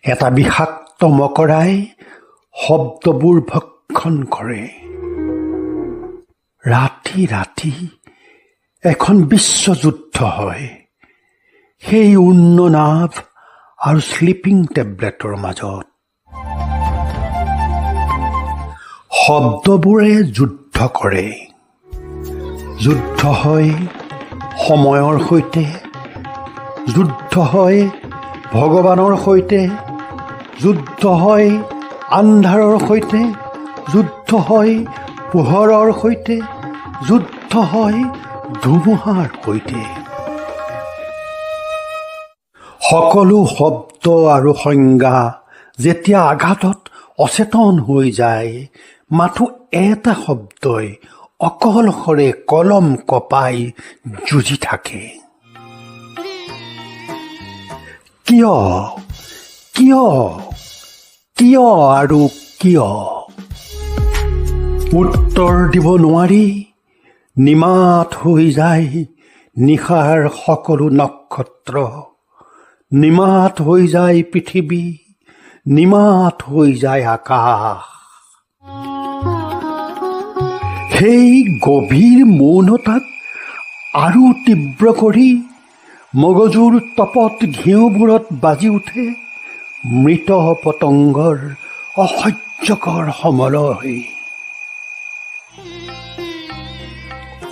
এটা বিষাক্ত মকৰাই শব্দবোৰ ভক্ষণ কৰে। ৰাতি ৰাতি এখন বিশ্বযুদ্ধ হয় সেই উন্ননাভ আৰু স্লিপিং টেবলেটৰ মাজত। শব্দবোৰে যুদ্ধ কৰে। যুদ্ধ হয় সময়ৰ সৈতে, যুদ্ধ হয় ভগৱানৰ সৈতে, যুদ্ধ হয় আন্ধাৰৰ সৈতে, যুদ্ধ হয় পোহৰৰ সৈতে, যুদ্ধ হয় ধুমুহাৰ সৈতে। সকলো শব্দ আৰু সংজ্ঞা যেতিয়া আঘাতত অচেতন হৈ যায়, মাথো এটা শব্দই অকলশৰে কলম কপাই যুঁজি থাকে। কিয় কিয় কিয় আৰু কিয়? উত্তৰ দিব নোৱাৰি নিমাত হৈ যায় নিশাৰ সকলো নক্ষত্ৰ, নিমাত হৈ যায় পৃথিৱী, নিমাত হৈ যায় আকাশ। সেই গভীৰ মৌনতাক আৰু তীব্ৰ কৰি মগজুৰ তপত ঘিউবোৰত বাজি উঠে মৃত পতংগৰ অসহ্যকৰ সমলয়।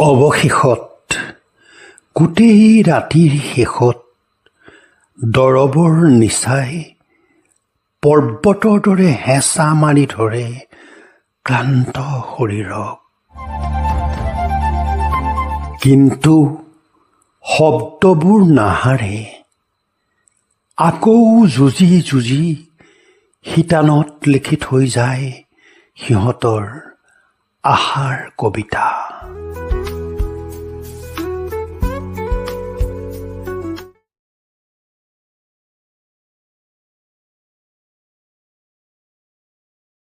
অৱশেষত গোটেই ৰাতিৰ শেষত দৰৱৰ নিচাই পৰ্বতৰ দৰে হেঁচা মাৰি ধৰে ক্লান্ত শৰীৰক। কিন্তু শব্দবোৰ নাহাৰে। আকৌ যুঁজি যুঁজি শিতানত লিখি থৈ যায় সিহঁতৰ আশাৰ কবিতা।